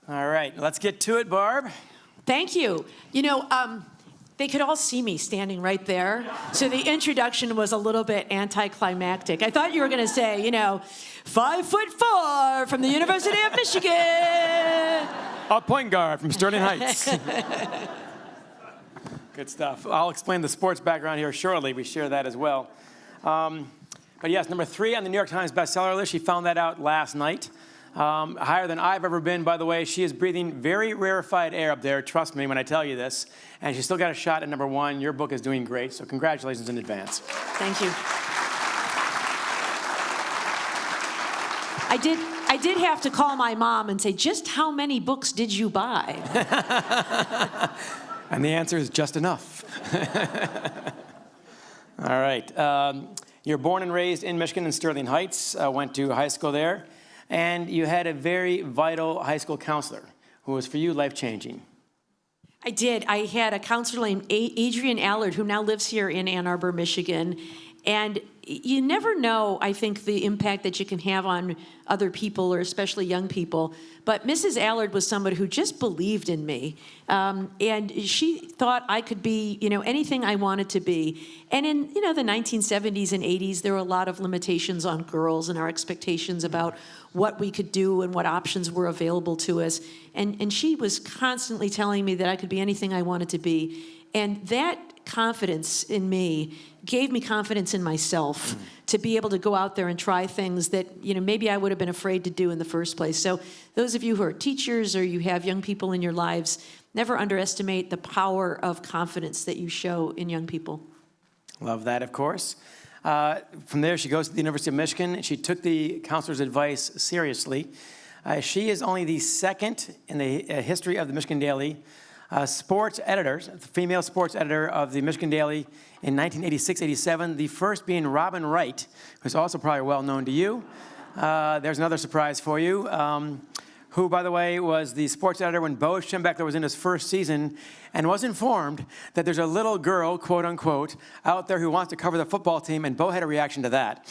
All right, let's get to it, Barb. Thank you. You know, they could all see me standing right there, so the introduction was a little bit anticlimactic. I thought you were going to say, 5'4" from the University of Michigan. A point guard from Sterling Heights. Good stuff. I'll explain the sports background here shortly. We share that as well. But yes, number 3 on the New York Times bestseller list. She found that out last night. Higher than I've ever been, by the way. She is breathing very rarefied air up there, trust me when I tell you this. And she's still got a shot at number 1. Your book is doing great, so congratulations in advance. Thank you. I did have to call my mom and say, just how many books did you buy? And the answer is just enough. All right. You're born and raised in Michigan in Sterling Heights, went to high school there. And you had a very vital high school counselor who was, for you, life-changing. I did. I had a counselor named Adrian Allard, who now lives here in Ann Arbor, Michigan. And you never know, I think, the impact that you can have on other people, or especially young people. But Mrs. Allard was somebody who just believed in me. And she thought I could be, anything I wanted to be. And in, the 1970s and 80s, there were a lot of limitations on girls and our expectations about what we could do and what options were available to us. And she was constantly telling me that I could be anything I wanted to be. And that confidence in me gave me confidence in myself to be able to go out there and try things that, maybe I would have been afraid to do in the first place. So those of you who are teachers or you have young people in your lives, never underestimate the power of confidence that you show in young people. Love that, of course. From there, she goes to the University of Michigan. She took the counselor's advice seriously. She is only the second in the history of the Michigan Daily sports editor, female sports editor of the Michigan Daily in 1986-87, the first being Robin Wright, who's also probably well known to you. There's another surprise for you, who, by the way, was the sports editor when Bo Schembechler was in his first season and was informed that there's a little girl, quote unquote, out there who wants to cover the football team, and Bo had a reaction to that.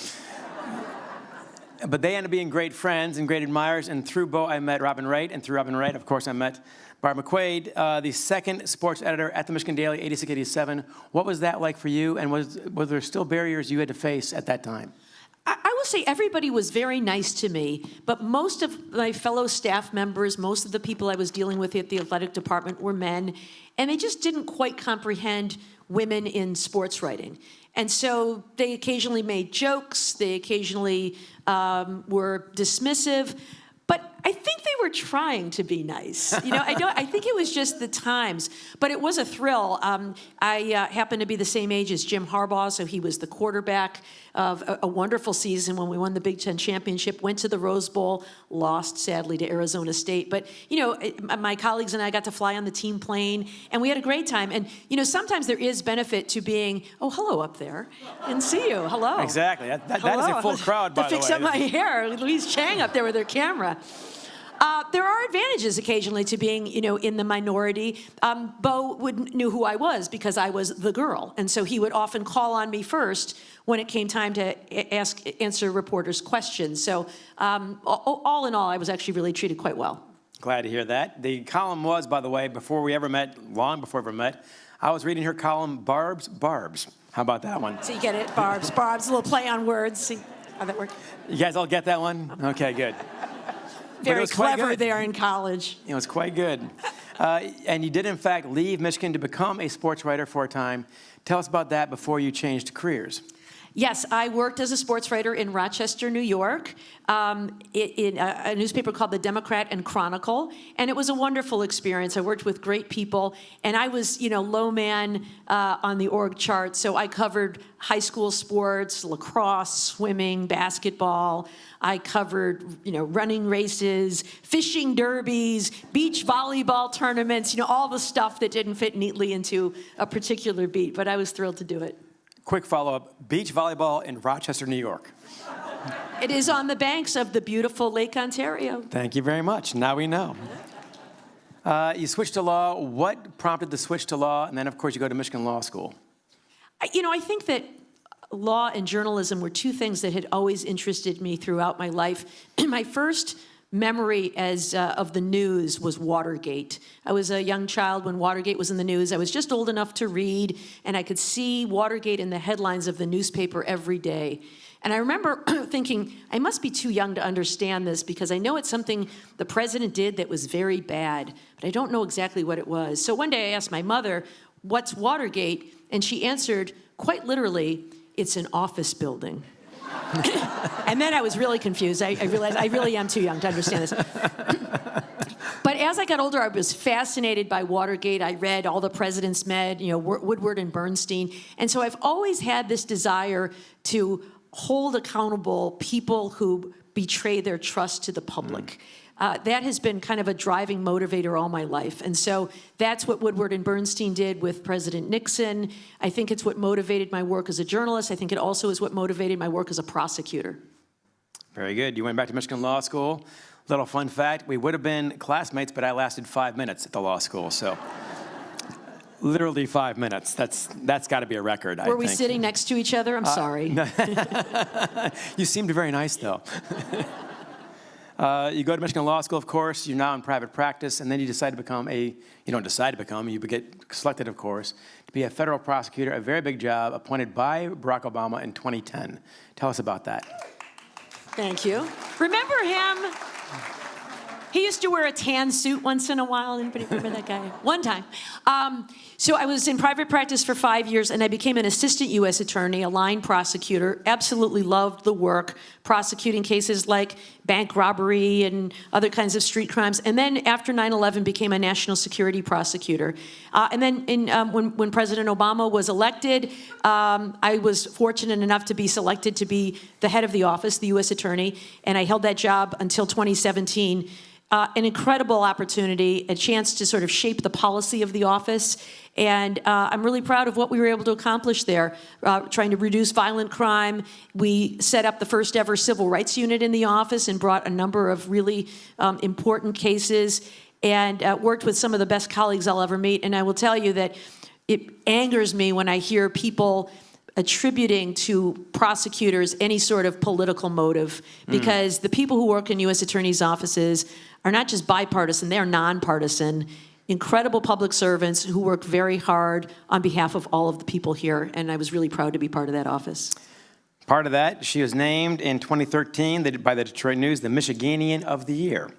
But they ended up being great friends and great admirers, and through Bo, I met Robin Wright, and through Robin Wright, of course, I met Barbara McQuade, the second sports editor at the Michigan Daily, 86-87. What was that like for you, and were there still barriers you had to face at that time? I will say everybody was very nice to me, but most of my fellow staff members, most of the people I was dealing with at the athletic department were men, and they just didn't quite comprehend women in sports writing. And so they occasionally made jokes, they occasionally were dismissive, but I think they were trying to be nice. I think it was just the times, but it was a thrill. I happened to be the same age as Jim Harbaugh, so he was the quarterback of a wonderful season when we won the Big Ten championship, went to the Rose Bowl, lost sadly to Arizona State. But, my colleagues and I got to fly on the team plane, and we had a great time. And, sometimes there is benefit to being, oh, hello up there, and see you, hello. Exactly. That is a full crowd, by the way. To fix up my hair, Louise Chang up there with her camera. There are advantages occasionally to being, in the minority. Bo knew who I was because I was the girl, and so he would often call on me first when it came time to answer reporters' questions. So all in all, I was actually really treated quite well. Glad to hear that. The column was, by the way, before we ever met, long before we ever met, I was reading her column, Barb's Barbs. How about that one? So you get it, Barb's Barbs, a little play on words. See how that worked? You guys all get that one? Okay, good. Very clever there in college. It was quite good. And you did, in fact, leave Michigan to become a sports writer for a time. Tell us about that before you changed careers. Yes, I worked as a sports writer in Rochester, New York, in a newspaper called The Democrat and Chronicle, and it was a wonderful experience. I worked with great people, and I was, low man on the org chart, so I covered high school sports, lacrosse, swimming, basketball. I covered, running races, fishing derbies, beach volleyball tournaments, all the stuff that didn't fit neatly into a particular beat, but I was thrilled to do it. Quick follow-up, beach volleyball in Rochester, New York. It is on the banks of the beautiful Lake Ontario. Thank you very much. Now we know. You switched to law. What prompted the switch to law? And then, of course, you go to Michigan Law School. I think that law and journalism were two things that had always interested me throughout my life. My first memory as of the news was Watergate. I was a young child when Watergate was in the news. I was just old enough to read, and I could see Watergate in the headlines of the newspaper every day. And I remember thinking, I must be too young to understand this because I know it's something the president did that was very bad, but I don't know exactly what it was. So one day I asked my mother, "What's Watergate?" And she answered, quite literally, "It's an office building." And then I was really confused. I realized I really am too young to understand this. But as I got older, I was fascinated by Watergate. I read All the Presidents Met, Woodward and Bernstein. And so I've always had this desire to hold accountable people who betray their trust to the public. That has been kind of a driving motivator all my life. And so that's what Woodward and Bernstein did with President Nixon. I think it's what motivated my work as a journalist. I think it also is what motivated my work as a prosecutor. Very good. You went back to Michigan Law School. Little fun fact, we would have been classmates, but I lasted 5 minutes at the law school, so literally 5 minutes. That's got to be a record, I think. Were we sitting next to each other? I'm sorry. No. You seemed very nice, though. You go to Michigan Law School, of course. You're now in private practice, and then you decide to become you don't decide to become, you get selected, of course, to be a federal prosecutor, a very big job, appointed by Barack Obama in 2010. Tell us about that. Thank you. Remember him? He used to wear a tan suit once in a while. Anybody remember that guy? One time. So I was in private practice for 5 years, and I became an assistant U.S. attorney, a line prosecutor. Absolutely loved the work, prosecuting cases like bank robbery and other kinds of street crimes. And then after 9/11, became a national security prosecutor. And then when President Obama was elected, I was fortunate enough to be selected to be the head of the office, the U.S. Attorney, and I held that job until 2017. An incredible opportunity, a chance to sort of shape the policy of the office. And I'm really proud of what we were able to accomplish there, trying to reduce violent crime. We set up the first ever civil rights unit in the office and brought a number of really important cases and worked with some of the best colleagues I'll ever meet. And I will tell you that it angers me when I hear people attributing to prosecutors any sort of political motive, because the people who work in U.S. attorneys' offices are not just bipartisan, they're nonpartisan, incredible public servants who work very hard on behalf of all of the people here, and I was really proud to be part of that office. Part of that, she was named in 2013 by the Detroit News the Michiganian of the Year.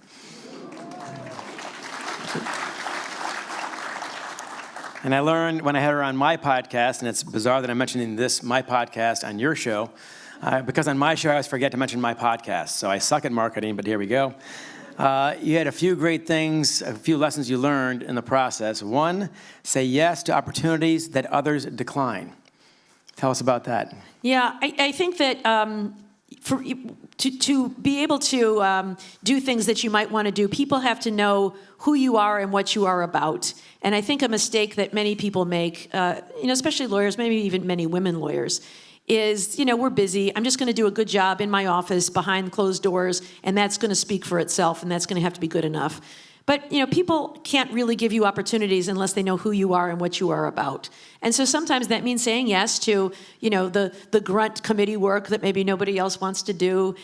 And I learned when I had her on my podcast, and it's bizarre that I'm mentioning my podcast, on your show, because on my show I always forget to mention my podcast, so I suck at marketing, but here we go. You had a few great things, a few lessons you learned in the process. One, say yes to opportunities that others decline. Tell us about that. Yeah, I think that to be able to do things that you might want to do, people have to know who you are and what you are about. And I think a mistake that many people make, especially lawyers, maybe even many women lawyers, is, we're busy. I'm just going to do a good job in my office behind closed doors, and that's going to speak for itself, and that's going to have to be good enough. But, people can't really give you opportunities unless they know who you are and what you are about. And so sometimes that means saying yes to, the grunt committee work that maybe nobody else wants to do.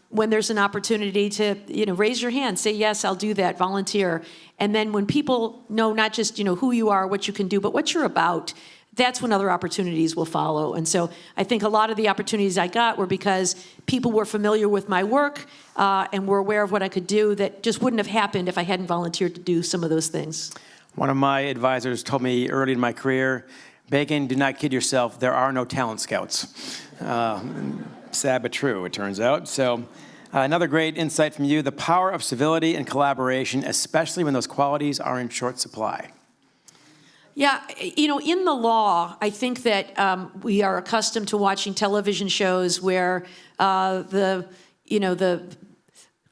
When there's an opportunity to, raise your hand, say, yes, I'll do that, volunteer. And then when people know not just, who you are, what you can do, but what you're about, that's when other opportunities will follow. And so I think a lot of the opportunities I got were because people were familiar with my work and were aware of what I could do that just wouldn't have happened if I hadn't volunteered to do some of those things. One of my advisors told me early in my career, Bacon, do not kid yourself, there are no talent scouts. Sad but true, it turns out. So another great insight from you, the power of civility and collaboration, especially when those qualities are in short supply. Yeah, in the law, I think that we are accustomed to watching television shows where the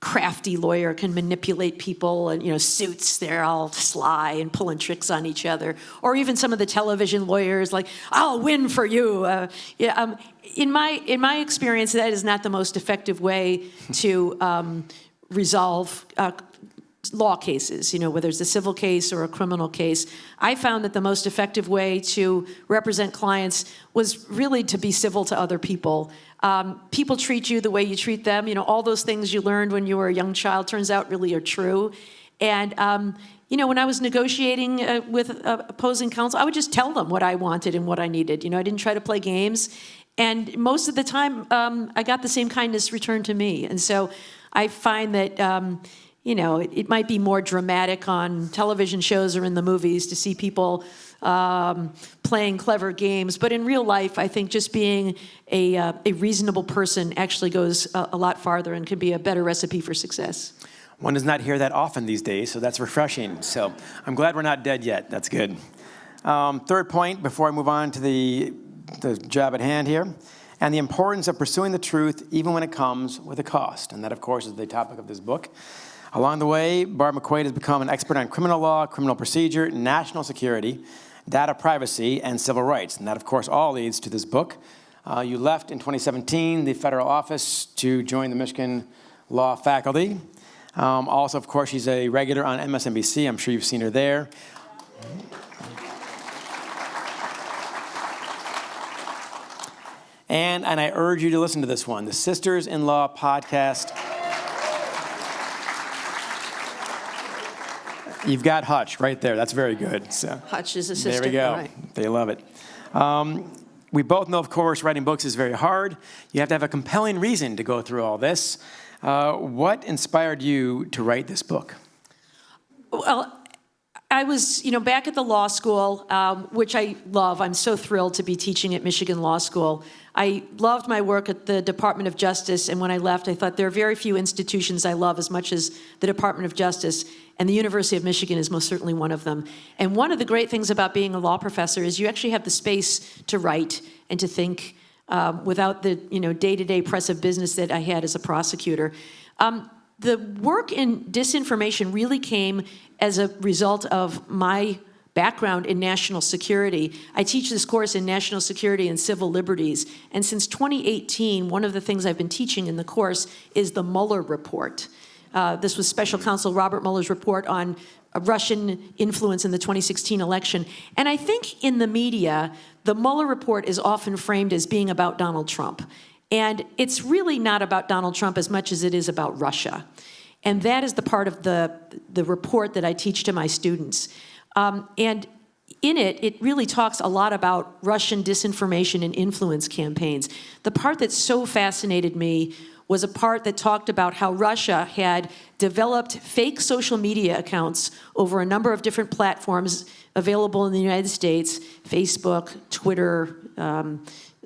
crafty lawyer can manipulate people and, suits, they're all sly and pulling tricks on each other. Or even some of the television lawyers like, I'll win for you. In my experience, that is not the most effective way to resolve law cases, whether it's a civil case or a criminal case. I found that the most effective way to represent clients was really to be civil to other people. People treat you the way you treat them. All those things you learned when you were a young child turns out really are true. And, when I was negotiating with opposing counsel, I would just tell them what I wanted and what I needed. I didn't try to play games. And most of the time, I got the same kindness returned to me. And so I find that, it might be more dramatic on television shows or in the movies to see people playing clever games. But in real life, I think just being a reasonable person actually goes a lot farther and can be a better recipe for success. One does not hear that often these days, so that's refreshing. So I'm glad we're not dead yet. That's good. Third point, before I move on to the job at hand here, and the importance of pursuing the truth even when it comes with a cost. And that, of course, is the topic of this book. Along the way, Barbara McQuade has become an expert on criminal law, criminal procedure, national security, data privacy, and civil rights. And that, of course, all leads to this book. You left in 2017 the federal office to join the Michigan law faculty. Also, of course, she's a regular on MSNBC. I'm sure you've seen her there. And I urge you to listen to this one, the Sisters-in-Law podcast. You've got Hutch right there. That's very good. So, Hutch is a sister. there we go. Right. They love it. We both know, of course, writing books is very hard. You have to have a compelling reason to go through all this. What inspired you to write this book? Well, I was, back at the law school, which I love. I'm so thrilled to be teaching at Michigan Law School. I loved my work at the Department of Justice, and when I left, I thought there are very few institutions I love as much as the Department of Justice, and the University of Michigan is most certainly one of them. And one of the great things about being a law professor is you actually have the space to write and to think without the day-to-day press of business that I had as a prosecutor. The work in disinformation really came as a result of my background in national security. I teach this course in national security and civil liberties, and since 2018, one of the things I've been teaching in the course is the Mueller report. This was Special Counsel Robert Mueller's report on Russian influence in the 2016 election. And I think in the media, the Mueller report is often framed as being about Donald Trump. And it's really not about Donald Trump as much as it is about Russia. And that is the part of the report that I teach to my students. And in it, it really talks a lot about Russian disinformation and influence campaigns. The part that so fascinated me was a part that talked about how Russia had developed fake social media accounts over a number of different platforms available in the United States, Facebook, Twitter,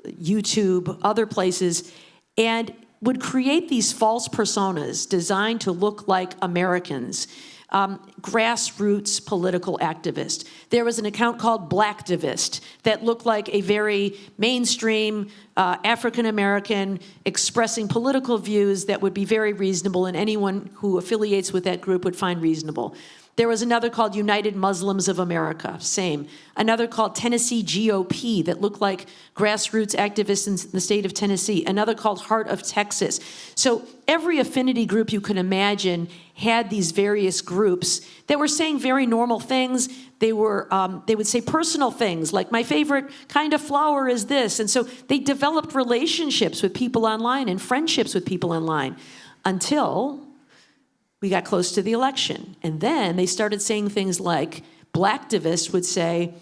YouTube, other places, and would create these false personas designed to look like Americans, grassroots political activist. There was an account called Blacktivist that looked like a very mainstream African-American expressing political views that would be very reasonable, and anyone who affiliates with that group would find reasonable. There was another called United Muslims of America, same. Another called Tennessee GOP that looked like grassroots activists in the state of Tennessee. Another called Heart of Texas. So every affinity group you can imagine had these various groups that were saying very normal things. They would say personal things like, my favorite kind of flower is this. And so they developed relationships with people online and friendships with people online until we got close to the election. And then they started saying things like, Blacktivists would say,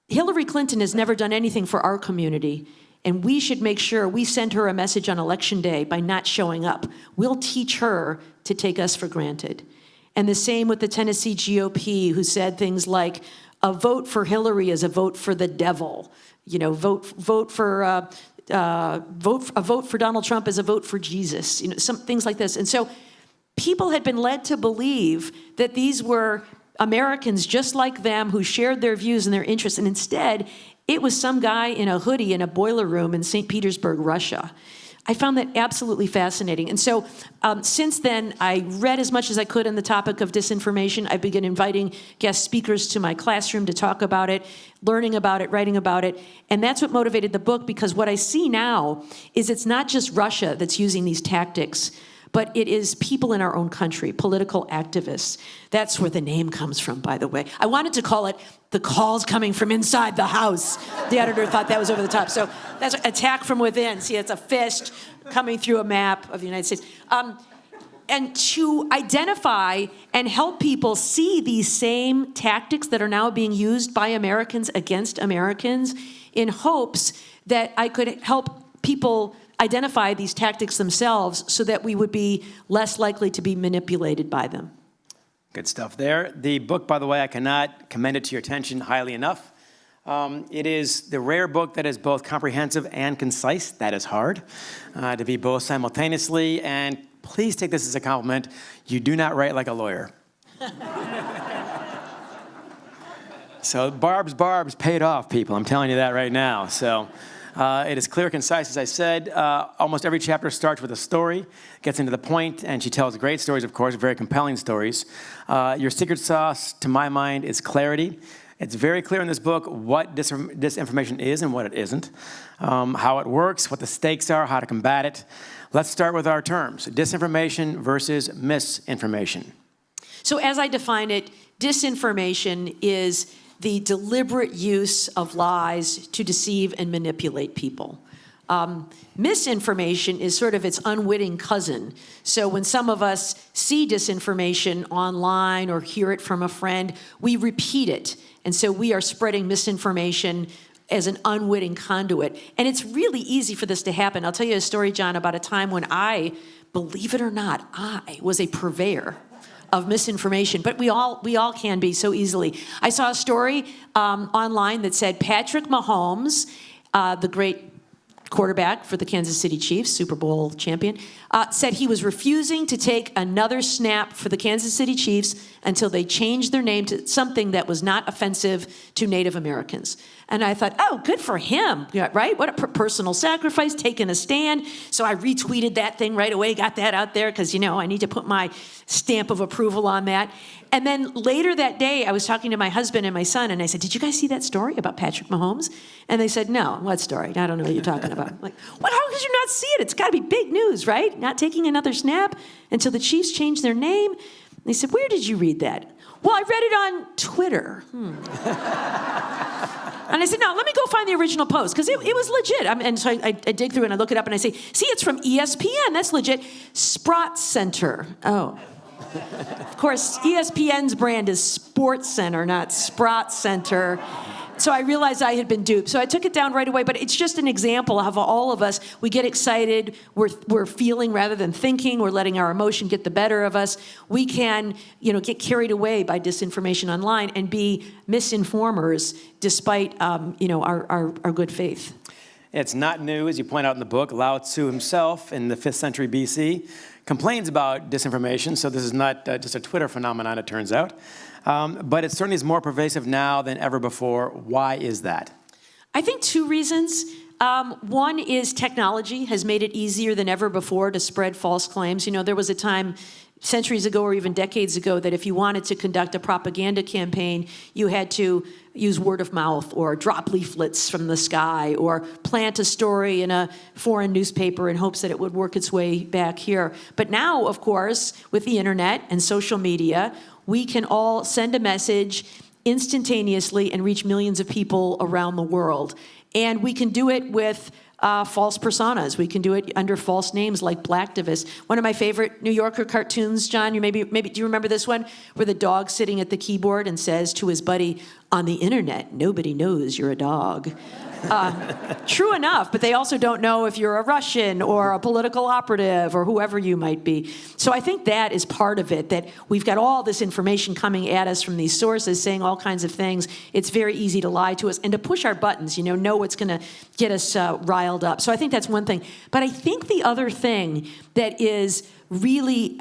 Hillary Clinton has never done anything for our community, and we should make sure we send her a message on election day by not showing up. We'll teach her to take us for granted. And the same with the Tennessee GOP, who said things like, a vote for Hillary is a vote for the devil. A vote for Donald Trump is a vote for Jesus. Some things like this. And so people had been led to believe that these were Americans just like them who shared their views and their interests. And instead, it was some guy in a hoodie in a boiler room in St. Petersburg, Russia. I found that absolutely fascinating. And so since then, I read as much as I could on the topic of disinformation. I began inviting guest speakers to my classroom to talk about it, learning about it, writing about it. And that's what motivated the book, because what I see now is it's not just Russia that's using these tactics, but it is people in our own country, political activists. That's where the name comes from, by the way. I wanted to call it The Calls Coming From Inside the House. The editor thought that was over the top. So that's attack from within. See, it's a fist coming through a map of the United States. And to identify and help people see these same tactics that are now being used by Americans against Americans, in hopes that I could help people identify these tactics themselves so that we would be less likely to be manipulated by them. Good stuff there. The book, by the way, I cannot commend it to your attention highly enough. It is the rare book that is both comprehensive and concise. That is hard to be both simultaneously. And please take this as a compliment. You do not write like a lawyer. So Barb's paid off, people. I'm telling you that right now. So it is clear, concise, as I said. Almost every chapter starts with a story, gets into the point, and she tells great stories, of course, very compelling stories. Your secret sauce, to my mind, is clarity. It's very clear in this book what disinformation is and what it isn't, how it works, what the stakes are, how to combat it. Let's start with our terms, disinformation versus misinformation. So as I define it, disinformation is the deliberate use of lies to deceive and manipulate people. Misinformation is sort of its unwitting cousin. So when some of us see disinformation online or hear it from a friend, we repeat it. And so we are spreading misinformation as an unwitting conduit. And it's really easy for this to happen. I'll tell you a story, John, about a time when I, believe it or not, I was a purveyor of misinformation, but we all can be so easily. I saw a story online that said Patrick Mahomes, the great quarterback for the Kansas City Chiefs, Super Bowl champion, said he was refusing to take another snap for the Kansas City Chiefs until they changed their name to something that was not offensive to Native Americans. And I thought, oh, good for him, right? What a personal sacrifice, taking a stand. So I retweeted that thing right away, got that out there, because, I need to put my stamp of approval on that. And then later that day, I was talking to my husband and my son, and I said, did you guys see that story about Patrick Mahomes? And they said, no, what story? I don't know what you're talking about. I'm like, well, how could you not see it? It's got to be big news, right? Not taking another snap until the Chiefs changed their name. And they said, where did you read that? Well, I read it on Twitter. And I said, no, let me go find the original post, because it was legit. And so I dig through and I look it up and I say, see, it's from ESPN. That's legit. Sprott Center. Oh. Of course, ESPN's brand is Sports Center, not Sprott Center. So I realized I had been duped. So I took it down right away, but it's just an example of how all of us, we get excited, we're feeling rather than thinking, we're letting our emotion get the better of us. We can, get carried away by disinformation online and be misinformers despite, our good faith. It's not new, as you point out in the book. Lao Tzu himself, in the 5th century BC, complains about disinformation, so this is not just a Twitter phenomenon, it turns out. But it certainly is more pervasive now than ever before. Why is that? I think two reasons. One is technology has made it easier than ever before to spread false claims. There was a time centuries ago or even decades ago that if you wanted to conduct a propaganda campaign, you had to use word of mouth or drop leaflets from the sky or plant a story in a foreign newspaper in hopes that it would work its way back here. But now, of course, with the internet and social media, we can all send a message instantaneously and reach millions of people around the world. And we can do it with false personas. We can do it under false names like Blacktivist. One of my favorite New Yorker cartoons, John, maybe do you remember this one? Where the dog's sitting at the keyboard and says to his buddy, on the internet, nobody knows you're a dog. True enough, but they also don't know if you're a Russian or a political operative or whoever you might be. So I think that is part of it, that we've got all this information coming at us from these sources saying all kinds of things. It's very easy to lie to us and to push our buttons, know what's going to get us riled up. So I think that's one thing. But I think the other thing that is really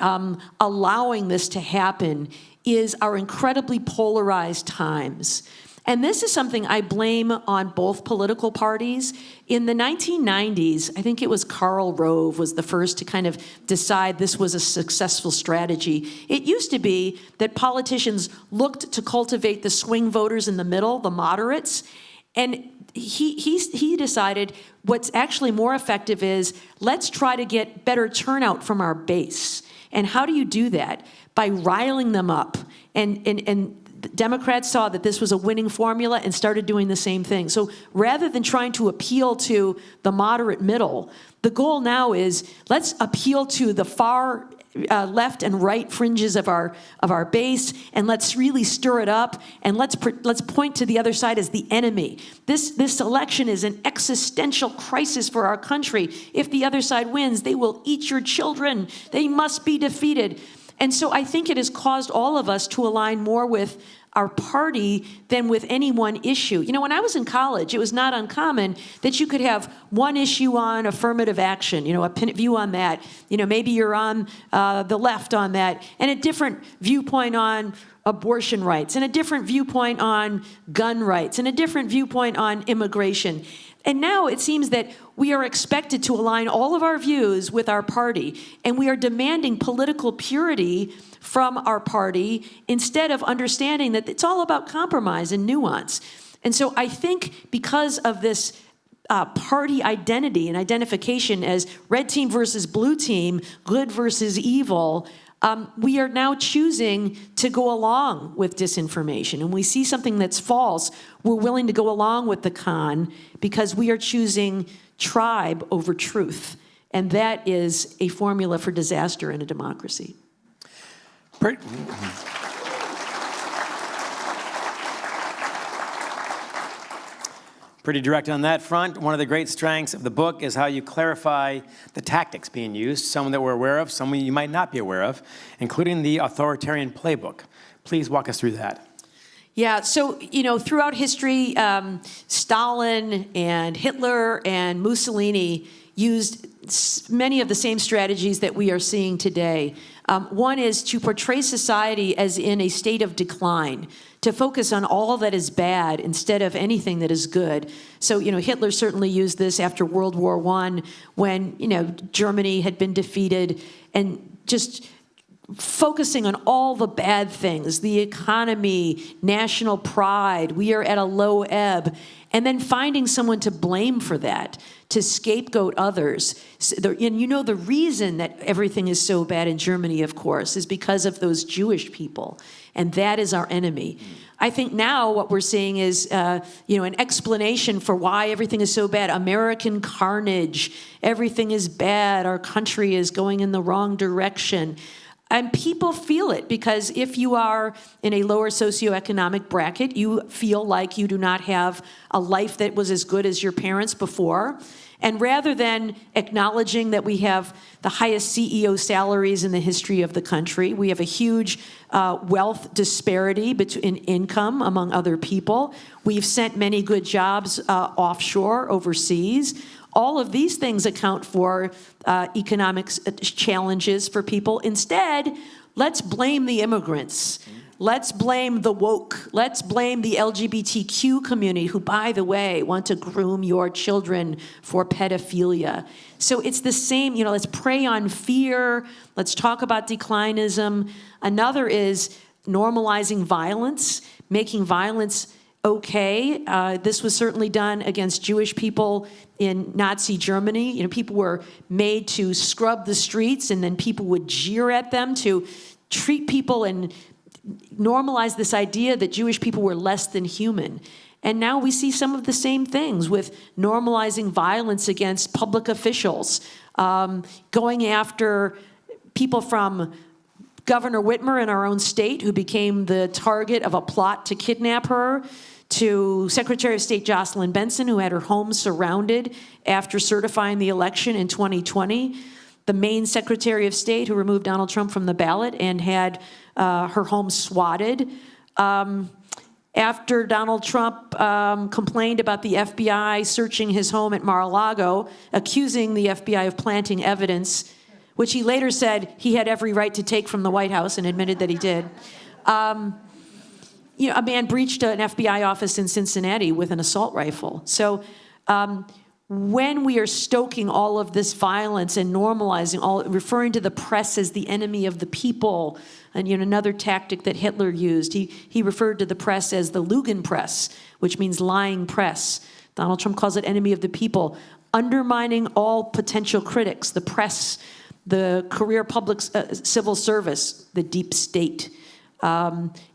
allowing this to happen is our incredibly polarized times. And this is something I blame on both political parties. In the 1990s, I think it was Karl Rove was the first to kind of decide this was a successful strategy. It used to be that politicians looked to cultivate the swing voters in the middle, the moderates, and he decided what's actually more effective is let's try to get better turnout from our base. And how do you do that? By riling them up. And Democrats saw that this was a winning formula and started doing the same thing. So rather than trying to appeal to the moderate middle, the goal now is let's appeal to the far left and right fringes of our base, and let's really stir it up, and let's point to the other side as the enemy. This election is an existential crisis for our country. If the other side wins, they will eat your children. They must be defeated. And so I think it has caused all of us to align more with our party than with any one issue. You know, when I was in college, it was not uncommon that you could have one issue on affirmative action, you know, a view on that. You know, maybe you're on the left on that, and a different viewpoint on abortion rights, and a different viewpoint on gun rights, and a different viewpoint on immigration. And now it seems that we are expected to align all of our views with our party, and we are demanding political purity from our party instead of understanding that it's all about compromise and nuance. And so I think because of this party identity and identification as red team versus blue team, good versus evil, we are now choosing to go along with disinformation. And we see something that's false, we're willing to go along with the con because we are choosing tribe over truth. And that is a formula for disaster in a democracy. Pretty direct on that front. One of the great strengths of the book is how you clarify the tactics being used, some that we're aware of, some you might not be aware of, including the authoritarian playbook. Please walk us through that. Yeah, so, you know, throughout history, Stalin and Hitler and Mussolini used many of the same strategies that we are seeing today. One is to portray society as in a state of decline, to focus on all that is bad instead of anything that is good. So, you know, Hitler certainly used this after World War I when, you know, Germany had been defeated, and just focusing on all the bad things, the economy, national pride, we are at a low ebb, and then finding someone to blame for that, to scapegoat others. And you know the reason that everything is so bad in Germany, of course, is because of those Jewish people, and that is our enemy. I think now what we're seeing is, you know, an explanation for why everything is so bad. American carnage, everything is bad, our country is going in the wrong direction. And people feel it because if you are in a lower socioeconomic bracket, you feel like you do not have a life that was as good as your parents before. And rather than acknowledging that we have the highest CEO salaries in the history of the country, we have a huge wealth disparity in income among other people. We've sent many good jobs offshore, overseas. All of these things account for economic challenges for people. Instead, let's blame the immigrants. Let's blame the woke. Let's blame the LGBTQ community, who, by the way, want to groom your children for pedophilia. So it's the same, you know, let's prey on fear. Let's talk about declinism. Another is normalizing violence, making violence okay. This was certainly done against Jewish people in Nazi Germany. You know, people were made to scrub the streets, and then people would jeer at them to treat people and normalize this idea that Jewish people were less than human. And now we see some of the same things with normalizing violence against public officials, going after people from Governor Whitmer in our own state, who became the target of a plot to kidnap her, to Secretary of State Jocelyn Benson, who had her home surrounded after certifying the election in 2020, the Maine Secretary of State, who removed Donald Trump from the ballot and had her home swatted. After Donald Trump complained about the FBI searching his home at Mar-a-Lago, accusing the FBI of planting evidence, which he later said he had every right to take from the White House, and admitted that he did. You know, a man breached an FBI office in Cincinnati with an assault rifle. So when we are stoking all of this violence and normalizing referring to the press as the enemy of the people, and you know, another tactic that Hitler used, he referred to the press as the Lügenpresse, which means lying press. Donald Trump calls it enemy of the people, undermining all potential critics, the press, the career public civil service, the deep state,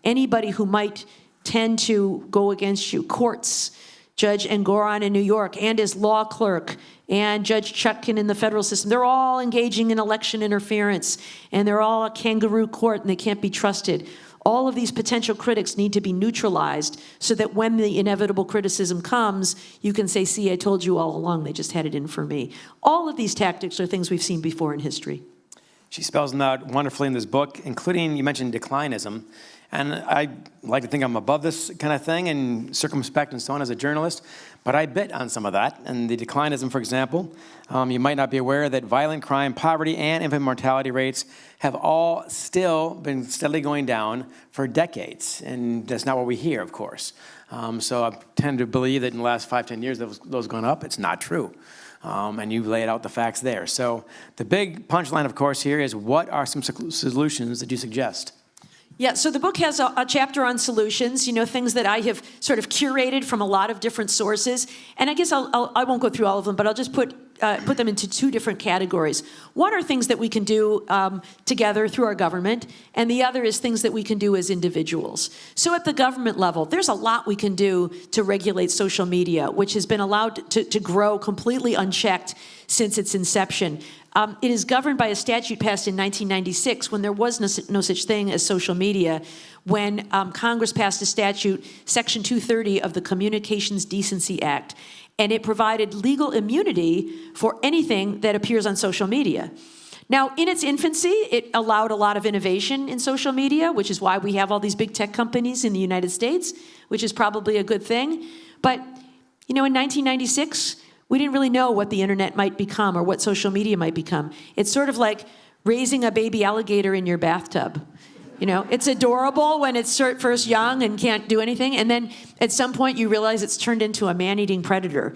anybody who might tend to go against you, courts, Judge Engoron in New York and his law clerk and Judge Chutkan in the federal system, they're all engaging in election interference, and they're all a kangaroo court and they can't be trusted. All of these potential critics need to be neutralized so that when the inevitable criticism comes, you can say, see, I told you all along, they just had it in for me. All of these tactics are things we've seen before in history. She spells them out wonderfully in this book, including, you mentioned declinism. And I like to think I'm above this kind of thing and circumspect and so on as a journalist, but I bit on some of that. And the declinism, for example, you might not be aware that violent crime, poverty, and infant mortality rates have all still been steadily going down for decades. And that's not what we hear, of course. So I tend to believe that in the last 5-10 years, those gone up. It's not true. And you laid out the facts there. So the big punchline, of course, here is what are some solutions that you suggest? Yeah, so the book has a chapter on solutions, things that I have sort of curated from a lot of different sources. And I guess I won't go through all of them, but I'll just put them into two different categories. One are things that we can do together through our government, and the other is things that we can do as individuals. So at the government level, there's a lot we can do to regulate social media, which has been allowed to grow completely unchecked since its inception. It is governed by a statute passed in 1996 when there was no such thing as social media, when Congress passed a statute, Section 230 of the Communications Decency Act, and it provided legal immunity for anything that appears on social media. Now, in its infancy, it allowed a lot of innovation in social media, which is why we have all these big tech companies in the United States, which is probably a good thing. But, in 1996, we didn't really know what the internet might become or what social media might become. It's sort of like raising a baby alligator in your bathtub. It's adorable when it's first young and can't do anything, and then at some point you realize it's turned into a man-eating predator.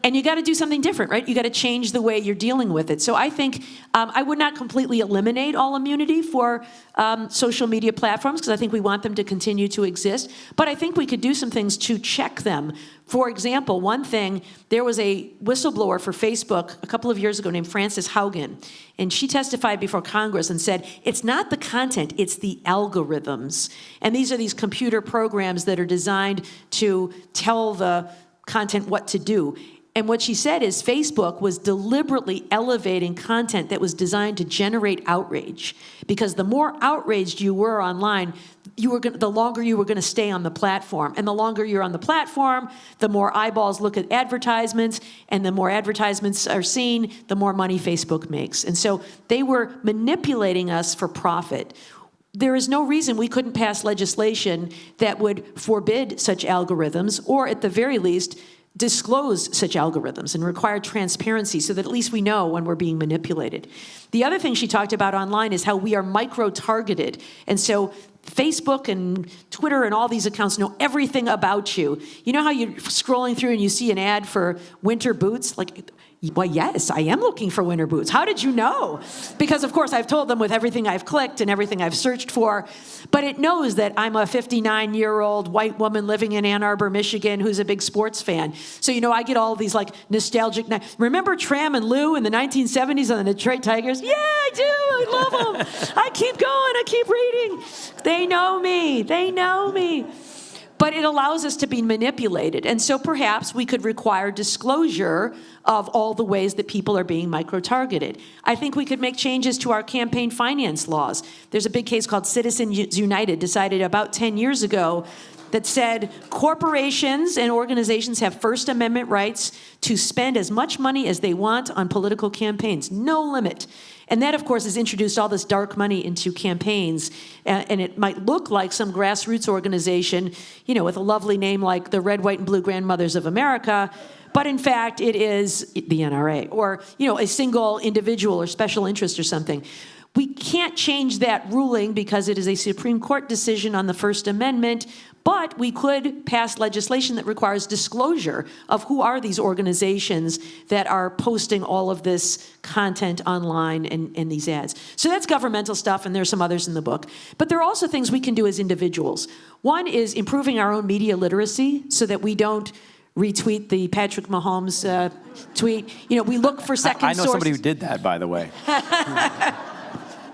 And you got to do something different, right? You got to change the way you're dealing with it. So I think I would not completely eliminate all immunity for social media platforms, because I think we want them to continue to exist. But I think we could do some things to check them. For example, one thing, there was a whistleblower for Facebook a couple of years ago named Frances Haugen, and she testified before Congress and said, it's not the content, it's the algorithms. And these are these computer programs that are designed to tell the content what to do. And what she said is Facebook was deliberately elevating content that was designed to generate outrage, because the more outraged you were online, the longer you were going to stay on the platform. And the longer you're on the platform, the more eyeballs look at advertisements, and the more advertisements are seen, the more money Facebook makes. And so they were manipulating us for profit. There is no reason we couldn't pass legislation that would forbid such algorithms, or at the very least, disclose such algorithms and require transparency so that at least we know when we're being manipulated. The other thing she talked about online is how we are micro-targeted. And so Facebook and Twitter and all these accounts know everything about you. You know how you're scrolling through and you see an ad for winter boots? Like, well, yes, I am looking for winter boots. How did you know? Because, of course, I've told them with everything I've clicked and everything I've searched for. But it knows that I'm a 59-year-old white woman living in Ann Arbor, Michigan, who's a big sports fan. So, I get all these, nostalgic... Remember Tram and Lou in the 1970s on the Detroit Tigers? Yeah, I do. I love them. I keep going. I keep reading. They know me. They know me. But it allows us to be manipulated. And so perhaps we could require disclosure of all the ways that people are being micro-targeted. I think we could make changes to our campaign finance laws. There's a big case called Citizens United, decided about 10 years ago, that said corporations and organizations have First Amendment rights to spend as much money as they want on political campaigns, no limit. And that, of course, has introduced all this dark money into campaigns. And it might look like some grassroots organization, with a lovely name like the Red, White, and Blue Grandmothers of America. But in fact, it is the NRA or, a single individual or special interest or something. We can't change that ruling because it is a Supreme Court decision on the First Amendment, but we could pass legislation that requires disclosure of who are these organizations that are posting all of this content online and these ads. So that's governmental stuff, and there's some others in the book. But there are also things we can do as individuals. One is improving our own media literacy so that we don't retweet the Patrick Mahomes tweet. You know, we look for second sources. I know somebody who did that, by the way.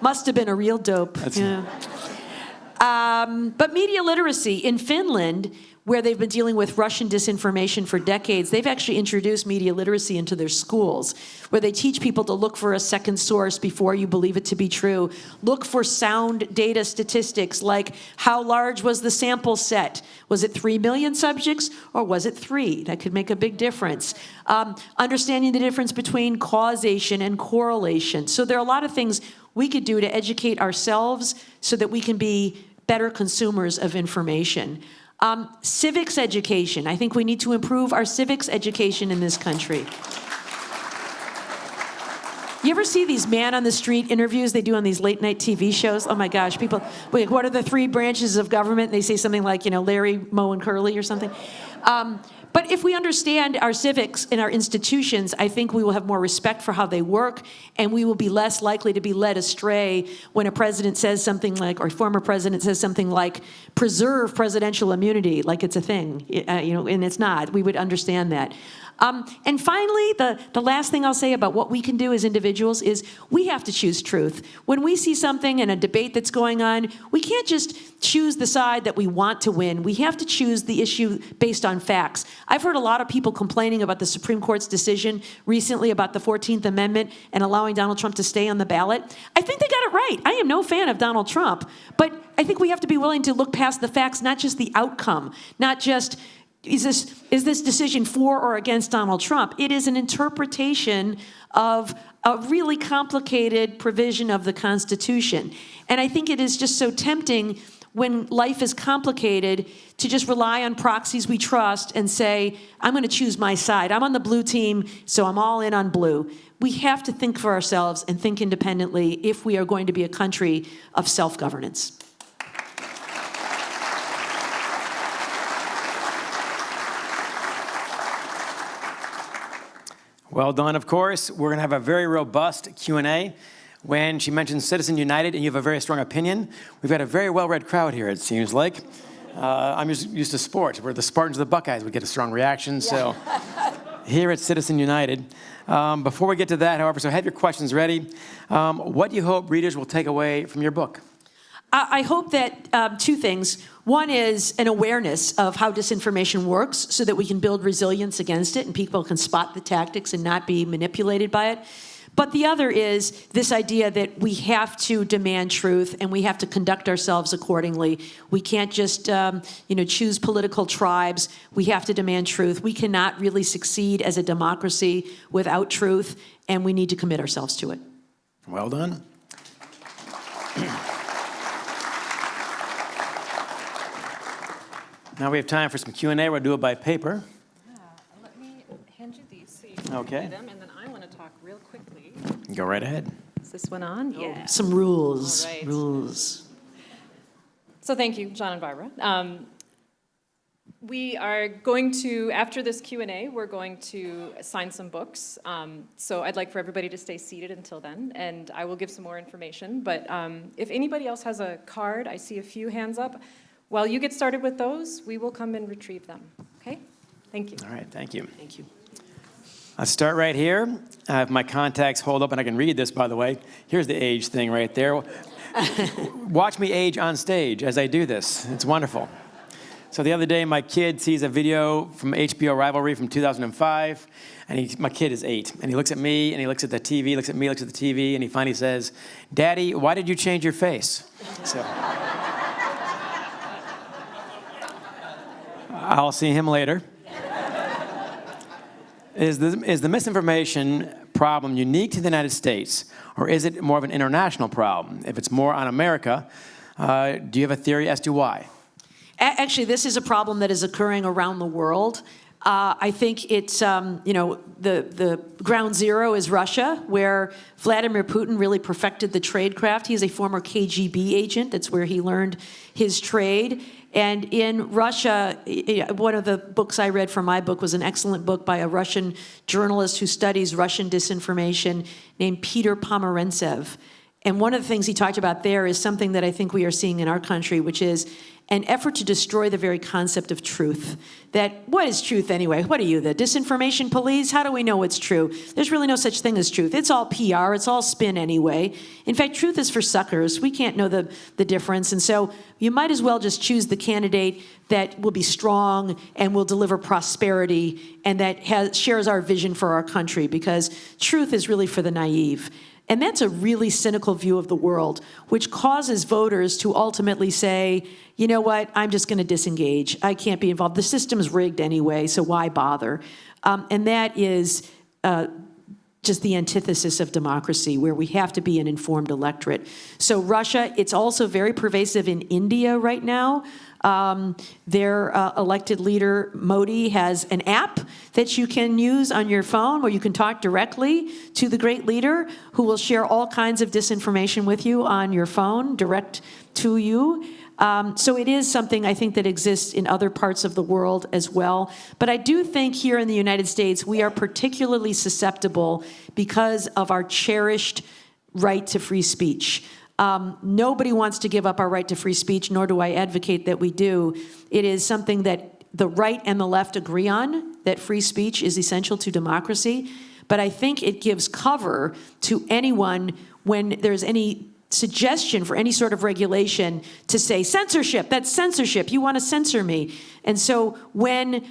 Must have been a real dope. Yeah. But media literacy in Finland, where they've been dealing with Russian disinformation for decades, they've actually introduced media literacy into their schools, where they teach people to look for a second source before you believe it to be true. Look for sound data statistics, like how large was the sample set? Was it 3 million subjects or was it 3? That could make a big difference. Understanding the difference between causation and correlation. So there are a lot of things we could do to educate ourselves so that we can be better consumers of information. Civics education. I think we need to improve our civics education in this country. You ever see these man-on-the-street interviews they do on these late-night TV shows? Oh, my gosh. People, wait, what are the 3 branches of government? And they say something like, you know, Larry, Moe, and Curly or something. But if we understand our civics and our institutions, I think we will have more respect for how they work, and we will be less likely to be led astray when a president says something like, or a former president says something like, preserve presidential immunity, like it's a thing, you know, and it's not. We would understand that. And finally, the last thing I'll say about what we can do as individuals is we have to choose truth. When we see something in a debate that's going on, we can't just choose the side that we want to win. We have to choose the issue based on facts. I've heard a lot of people complaining about the Supreme Court's decision recently about the 14th Amendment and allowing Donald Trump to stay on the ballot. I think they got it right. I am no fan of Donald Trump, but I think we have to be willing to look past the facts, not just the outcome, not just is this decision for or against Donald Trump? It is an interpretation of a really complicated provision of the Constitution. And I think it is just so tempting when life is complicated to just rely on proxies we trust and say, I'm going to choose my side. I'm on the blue team, so I'm all in on blue. We have to think for ourselves and think independently if we are going to be a country of self-governance. Well done, of course. We're going to have a very robust Q&A. When she mentions Citizen United and you have a very strong opinion, we've got a very well-read crowd here, it seems like. I'm used to sports, where the Spartans or the Buckeyes would get a strong reaction. So here at Citizen United. Before we get to that, however, so have your questions ready. What do you hope readers will take away from your book? I hope that 2 things. One is an awareness of how disinformation works so that we can build resilience against it and people can spot the tactics and not be manipulated by it. But the other is this idea that we have to demand truth and we have to conduct ourselves accordingly. We can't just choose political tribes. We have to demand truth. We cannot really succeed as a democracy without truth, and we need to commit ourselves to it. Well done. Now we have time for some Q&A. We'll do it by paper. Yeah, let me hand you these so you can Okay. see them, and then I want to talk real quickly. Go right ahead. Is this one on? Yeah. Some rules. All right. Rules. So thank you, John and Barbara. We are going to, after this Q&A, we're going to sign some books. So I'd like for everybody to stay seated until then, and I will give some more information. But if anybody else has a card, I see a few hands up. While you get started with those, we will come and retrieve them. Okay? Thank you. All right, thank you. Thank you. I'll start right here. I have my contacts hold up, and I can read this, by the way. Here's the age thing right there. Watch me age on stage as I do this. It's wonderful. So the other day, my kid sees a video from HBO Rivalry from 2005, and my kid is 8, and he looks at me, and he looks at the TV, looks at me, looks at the TV, and he finally says, "Daddy, why did you change your face?" So I'll see him later. Is the misinformation problem unique to the United States, or is it more of an international problem? If it's more on America, do you have a theory as to why? Actually, this is a problem that is occurring around the world. I think it's, the ground zero is Russia, where Vladimir Putin really perfected the tradecraft. He's a former KGB agent. That's where he learned his trade. And in Russia, one of the books I read from my book was an excellent book by a Russian journalist who studies Russian disinformation named Peter Pomerantsev. And one of the things he talked about there is something that I think we are seeing in our country, which is an effort to destroy the very concept of truth. That, what is truth anyway? What are you, the disinformation police? How do we know what's true? There's really no such thing as truth. It's all PR. It's all spin anyway. In fact, truth is for suckers. We can't know the difference. And so you might as well just choose the candidate that will be strong and will deliver prosperity and that shares our vision for our country, because truth is really for the naive. And that's a really cynical view of the world, which causes voters to ultimately say, you know what, I'm just going to disengage. I can't be involved. The system's rigged anyway, so why bother? And that is just the antithesis of democracy, where we have to be an informed electorate. So Russia, it's also very pervasive in India right now. Their elected leader, Modi, has an app that you can use on your phone where you can talk directly to the great leader, who will share all kinds of disinformation with you on your phone, direct to you. So it is something I think that exists in other parts of the world as well. But I do think here in the United States, we are particularly susceptible because of our cherished right to free speech. Nobody wants to give up our right to free speech, nor do I advocate that we do. It is something that the right and the left agree on, that free speech is essential to democracy. But I think it gives cover to anyone when there's any suggestion for any sort of regulation to say, censorship, that's censorship, you want to censor me. And so when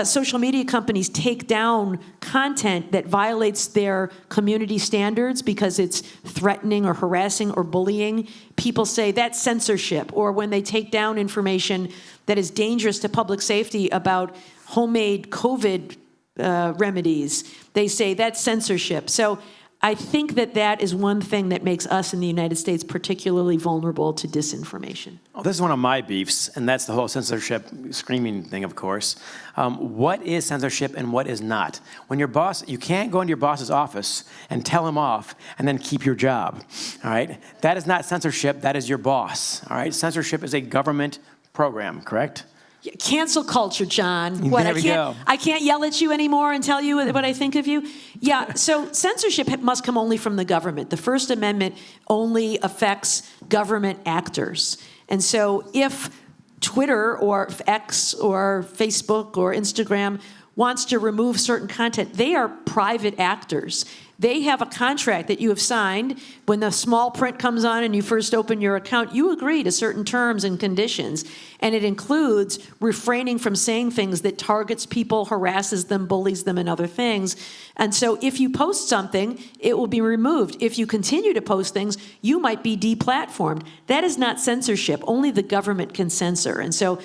social media companies take down content that violates their community standards because it's threatening or harassing or bullying, people say that's censorship. Or when they take down information that is dangerous to public safety about homemade COVID remedies, they say that's censorship. So I think that is one thing that makes us in the United States particularly vulnerable to disinformation. Well, this is one of my beefs, and that's the whole censorship screaming thing, of course. What is censorship and what is not? When your boss, you can't go into your boss's office and tell him off and then keep your job, all right? That is not censorship, that is your boss, all right? Censorship is a government program, correct? Cancel culture, John. There we go. I can't yell at you anymore and tell you what I think of you. Yeah, so censorship must come only from the government. The First Amendment only affects government actors. And so if Twitter or X or Facebook or Instagram wants to remove certain content, they are private actors. They have a contract that you have signed. When the small print comes on and you first open your account, you agree to certain terms and conditions. And it includes refraining from saying things that targets people, harasses them, bullies them, and other things. And so if you post something, it will be removed. If you continue to post things, you might be deplatformed. That is not censorship. Only the government can censor. And so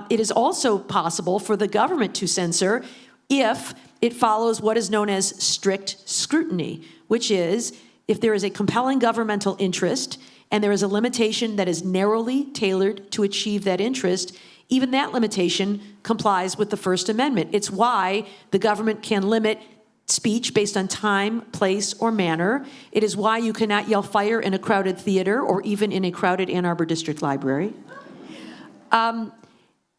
it is also possible for the government to censor if it follows what is known as strict scrutiny, which is if there is a compelling governmental interest and there is a limitation that is narrowly tailored to achieve that interest, even that limitation complies with the First Amendment. It's why the government can limit speech based on time, place, or manner. It is why you cannot yell fire in a crowded theater or even in a crowded Ann Arbor District Library. And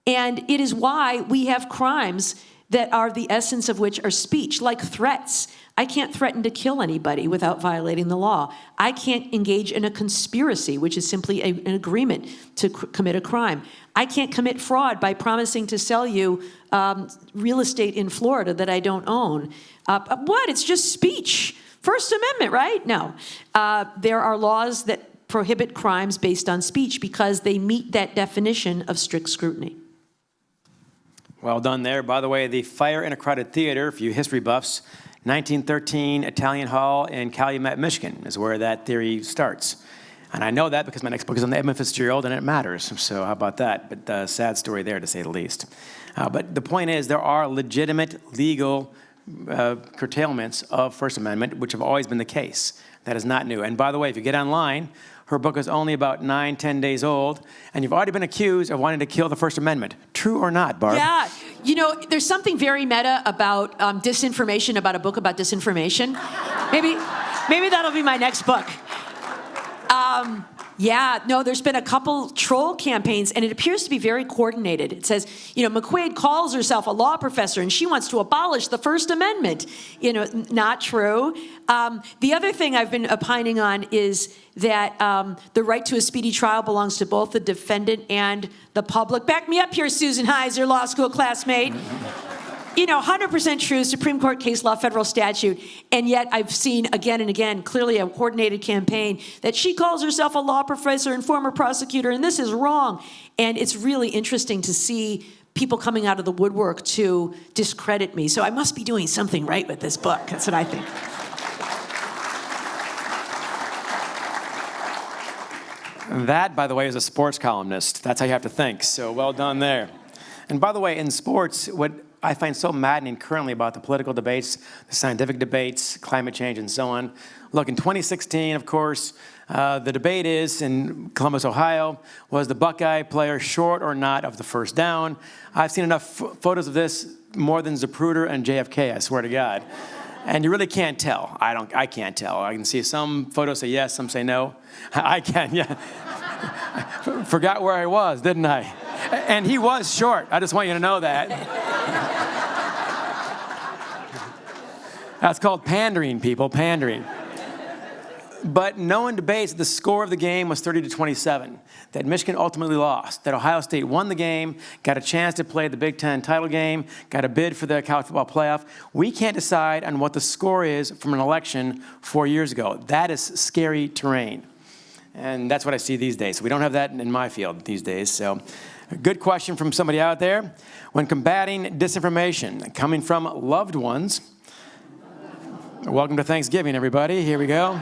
it is why we have crimes that are the essence of which are speech, like threats. I can't threaten to kill anybody without violating the law. I can't engage in a conspiracy, which is simply an agreement to commit a crime. I can't commit fraud by promising to sell you real estate in Florida that I don't own. What? It's just speech. First Amendment, right? No. There are laws that prohibit crimes based on speech because they meet that definition of strict scrutiny. Well done there. By the way, the fire in a crowded theater, for you history buffs, 1913 Italian Hall in Calumet, Michigan is where that theory starts. And I know that because my next book is on the Edmund Fitzgerald and it matters. So how about that? But sad story there, to say the least. But the point is, there are legitimate legal curtailments of First Amendment, which have always been the case. That is not new. And by the way, if you get online, her book is only about 9-10 days old, and you've already been accused of wanting to kill the First Amendment. True or not, Barb? Yeah. You know, there's something very meta about disinformation, about a book about disinformation. Maybe that'll be my next book. Yeah, no, there's been a couple troll campaigns, and it appears to be very coordinated. It says, McQuade calls herself a law professor, and she wants to abolish the First Amendment. Not true. The other thing I've been opining on is that the right to a speedy trial belongs to both the defendant and the public. Back me up here, Susan Heiser, law school classmate. 100% true, Supreme Court case law, federal statute, and yet I've seen again and again, clearly a coordinated campaign, that she calls herself a law professor and former prosecutor, and this is wrong. And it's really interesting to see people coming out of the woodwork to discredit me. So I must be doing something right with this book. That's what I think. That, by the way, is a sports columnist. That's how you have to think. So well done there. And by the way, in sports, what I find so maddening currently about the political debates, the scientific debates, climate change, and so on. Look, in 2016, of course, the debate is in Columbus, Ohio, was the Buckeye player short or not of the first down? I've seen enough photos of this, more than Zapruder and JFK, I swear to God. And you really can't tell. I can't tell. I can see some photos say yes, some say no. I can, yeah. Forgot where I was, didn't I? And he was short. I just want you to know that. That's called pandering, people, pandering. But no one debates the score of the game was 30-27, that Michigan ultimately lost, that Ohio State won the game, got a chance to play the Big Ten title game, got a bid for the college football playoff. We can't decide on what the score is from an election 4 years ago. That is scary terrain. And that's what I see these days. We don't have that in my field these days. So a good question from somebody out there. When combating disinformation coming from loved ones, welcome to Thanksgiving, everybody. Here we go.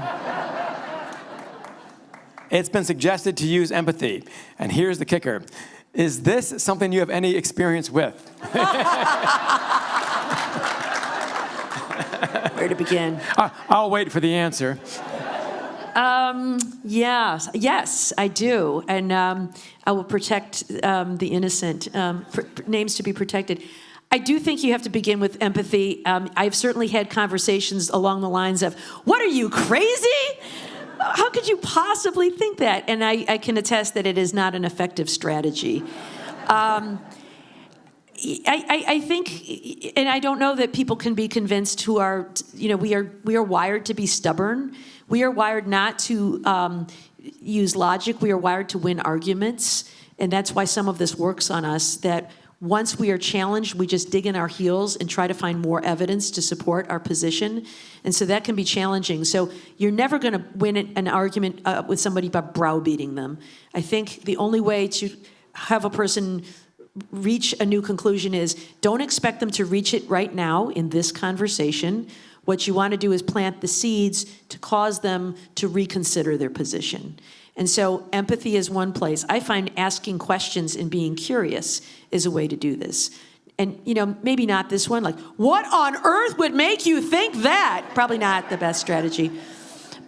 It's been suggested to use empathy. And here's the kicker. Is this something you have any experience with? Where to begin? I'll wait for the answer. Yes, I do. And I will protect the innocent, names to be protected. I do think you have to begin with empathy. I've certainly had conversations along the lines of, what are you, crazy? How could you possibly think that? And I can attest that it is not an effective strategy. I think, and I don't know that people can be convinced who are, we are wired to be stubborn. We are wired not to use logic. We are wired to win arguments. And that's why some of this works on us, that once we are challenged, we just dig in our heels and try to find more evidence to support our position. And so that can be challenging. So you're never going to win an argument with somebody by browbeating them. I think the only way to have a person reach a new conclusion is don't expect them to reach it right now in this conversation. What you want to do is plant the seeds to cause them to reconsider their position. And so empathy is one place. I find asking questions and being curious is a way to do this. And, maybe not this one, like, what on earth would make you think that? Probably not the best strategy.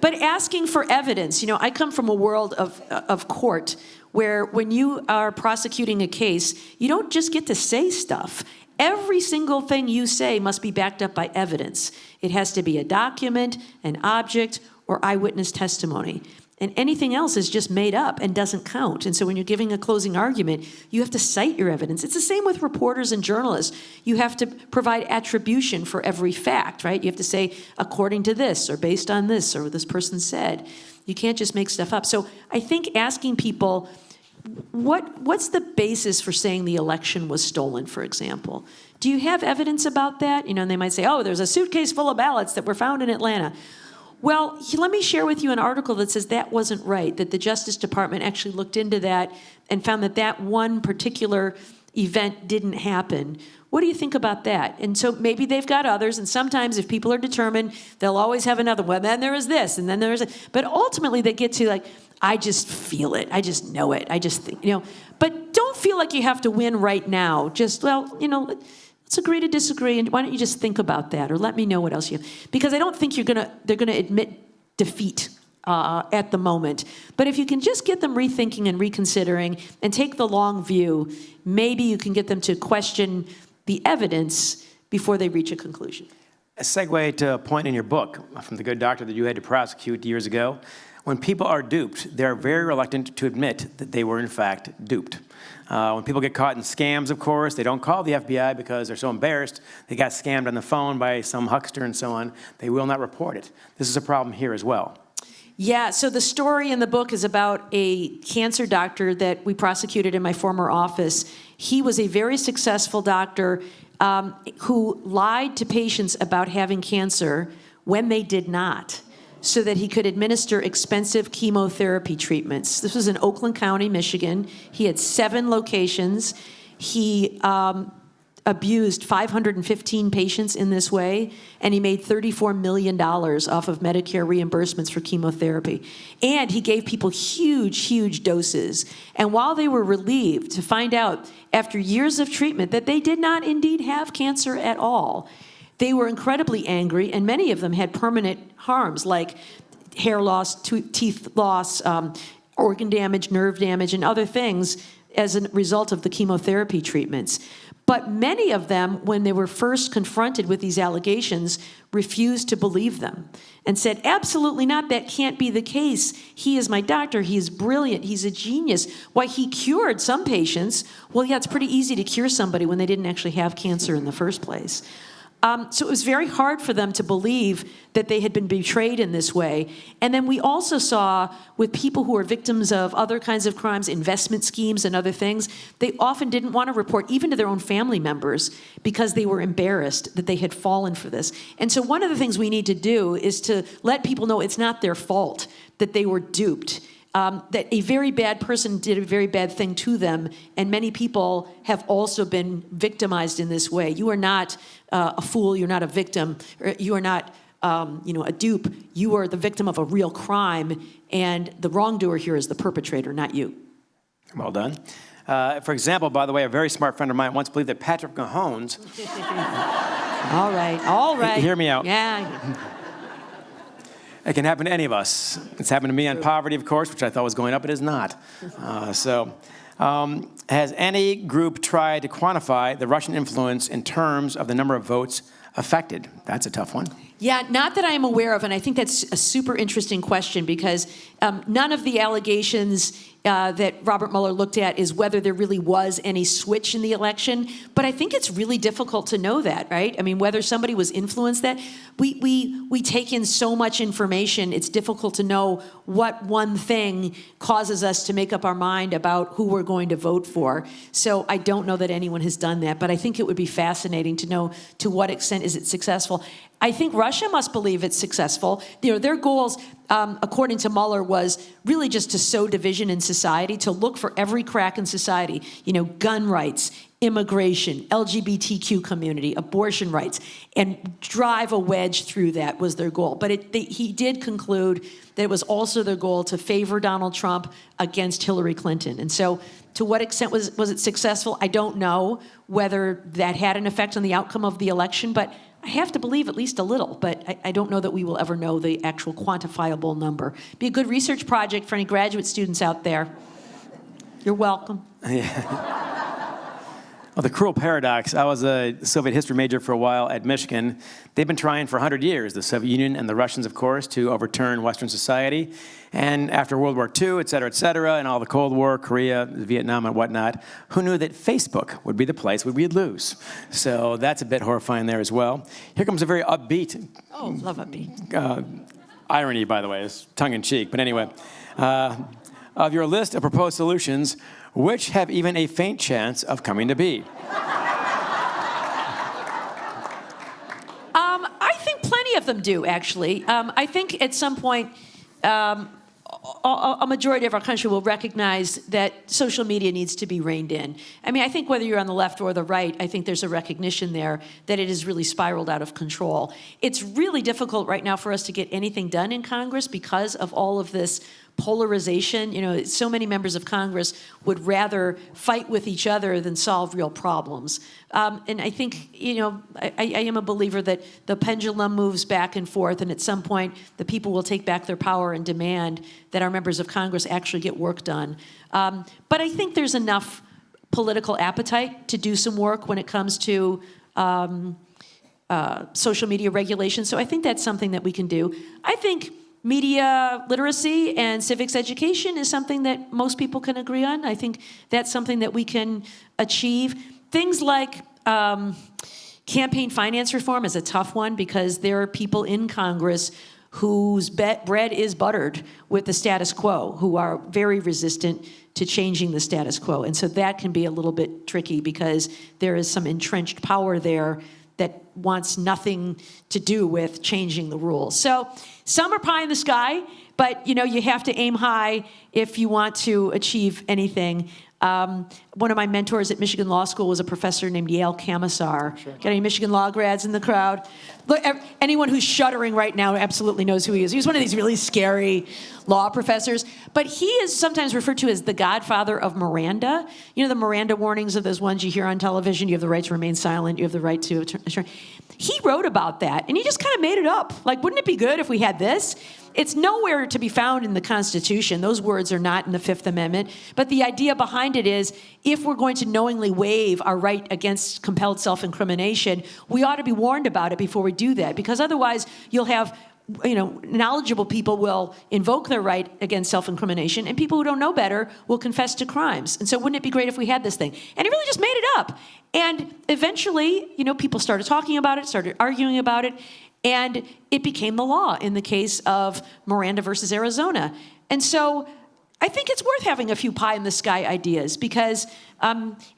But asking for evidence. I come from a world of court where when you are prosecuting a case, you don't just get to say stuff. Every single thing you say must be backed up by evidence. It has to be a document, an object, or eyewitness testimony. And anything else is just made up and doesn't count. And so when you're giving a closing argument, you have to cite your evidence. It's the same with reporters and journalists. You have to provide attribution for every fact, right? You have to say, according to this, or based on this, or what this person said. You can't just make stuff up. So I think asking people, what's the basis for saying the election was stolen, for example? Do you have evidence about that? And they might say, oh, there's a suitcase full of ballots that were found in Atlanta. Well, let me share with you an article that says that wasn't right, that the Justice Department actually looked into that and found that that one particular event didn't happen. What do you think about that? And so maybe they've got others, and sometimes if people are determined, they'll always have another one. Then there is this, and then there is that. But ultimately they get to I just feel it. I just know it. I just think, But don't feel like you have to win right now. Just, let's agree to disagree, and why don't you just think about that, or let me know what else you have. Because I don't think they're gonna admit defeat at the moment. But if you can just get them rethinking and reconsidering and take the long view, maybe you can get them to question the evidence before they reach a conclusion. A segue to a point in your book from The Good Doctor that you had to prosecute years ago. when people are duped, they're very reluctant to admit that they were in fact duped. When people get caught in scams, of course, they don't call the FBI because they're so embarrassed they got scammed on the phone by some huckster and so on. They will not report it. This is a problem here as well. Yeah, so the story in the book is about a cancer doctor that we prosecuted in my former office. He was a very successful doctor who lied to patients about having cancer when they did not, so that he could administer expensive chemotherapy treatments. This was in Oakland County, Michigan. He had 7 locations. He abused 515 patients in this way, and he made $34 million off of Medicare reimbursements for chemotherapy. And he gave people huge, huge doses. And while they were relieved to find out after years of treatment that they did not indeed have cancer at all, they were incredibly angry, and many of them had permanent harms like hair loss, teeth loss, organ damage, nerve damage, and other things as a result of the chemotherapy treatments. But many of them, when they were first confronted with these allegations, refused to believe them and said, absolutely not, that can't be the case. He is my doctor, he is brilliant, he's a genius. Why, he cured some patients. Well, yeah, it's pretty easy to cure somebody when they didn't actually have cancer in the first place. So it was very hard for them to believe that they had been betrayed in this way. And then we also saw with people who are victims of other kinds of crimes, investment schemes and other things, they often didn't want to report even to their own family members because they were embarrassed that they had fallen for this. And so one of the things we need to do is to let people know it's not their fault that they were duped. That a very bad person did a very bad thing to them, and many people have also been victimized in this way. You are not a fool, you're not a victim, or you are not a dupe. You are the victim of a real crime, and the wrongdoer here is the perpetrator, not you. Well done. For example, by the way, a very smart friend of mine once believed that Patrick Mahomes... All right. Hear me out. Yeah. It can happen to any of us. It's happened to me on poverty, of course, which I thought was going up. It is not. Has any group tried to quantify the Russian influence in terms of the number of votes affected? That's a tough one. Yeah, not that I am aware of, and I think that's a super interesting question because none of the allegations that Robert Mueller looked at is whether there really was any switch in the election, but I think it's really difficult to know that, right? I mean, whether somebody was influenced that. We take in so much information, it's difficult to know what one thing causes us to make up our mind about who we're going to vote for. So I don't know that anyone has done that, but I think it would be fascinating to know to what extent is it successful. I think Russia must believe it's successful. Their goals, according to Mueller, was really just to sow division in society, to look for every crack in society. Gun rights, immigration, LGBTQ community, abortion rights, and drive a wedge through that was their goal. But he did conclude that it was also their goal to favor Donald Trump against Hillary Clinton. And so to what extent was it successful? I don't know whether that had an effect on the outcome of the election, but I have to believe at least a little, but I don't know that we will ever know the actual quantifiable number. Be a good research project for any graduate students out there. You're welcome. Yeah. Well, the cruel paradox, I was a Soviet history major for a while at Michigan. They've been trying for 100 years, the Soviet Union and the Russians, of course, to overturn Western society. And after World War II, et cetera, and all the Cold War, Korea, Vietnam, and whatnot, who knew that Facebook would be the place where we'd lose? So that's a bit horrifying there as well. Here comes a very upbeat... Oh, love upbeat. Irony, by the way, is tongue-in-cheek. But anyway, of your list of proposed solutions, which have even a faint chance of coming to be? I think plenty of them do, actually. I think at some point, a majority of our country will recognize that social media needs to be reined in. I mean, I think whether you're on the left or the right, I think there's a recognition there that it has really spiraled out of control. It's really difficult right now for us to get anything done in Congress because of all of this polarization. So many members of Congress would rather fight with each other than solve real problems. And I think, I am a believer that the pendulum moves back and forth, and at some point, the people will take back their power and demand that our members of Congress actually get work done. But I think there's enough political appetite to do some work when it comes to social media regulation. So I think that's something that we can do. I think media literacy and civics education is something that most people can agree on. I think that's something that we can achieve. Things like campaign finance reform is a tough one because there are people in Congress whose bread is buttered with the status quo, who are very resistant to changing the status quo. And so that can be a little bit tricky because there is some entrenched power there that wants nothing to do with changing the rules. So some are pie in the sky, but you have to aim high if you want to achieve anything. One of my mentors at Michigan Law School was a professor named Yale Camisar. Sure. Got any Michigan law grads in the crowd? Look, anyone who's shuddering right now absolutely knows who he is. He was one of these really scary law professors. But he is sometimes referred to as the godfather of Miranda. You know, the Miranda warnings are those ones you hear on television. You have the right to remain silent. You have the right to... He wrote about that, and he just kind of made it up. Like, wouldn't it be good if we had this? It's nowhere to be found in the Constitution. Those words are not in the Fifth Amendment. But the idea behind it is, if we're going to knowingly waive our right against compelled self-incrimination, we ought to be warned about it before we do that. Because otherwise, you'll have, knowledgeable people will invoke their right against self-incrimination, and people who don't know better will confess to crimes. And so wouldn't it be great if we had this thing? And he really just made it up. And eventually, people started talking about it, started arguing about it, and it became the law in the case of Miranda versus Arizona. And so I think it's worth having a few pie-in-the-sky ideas because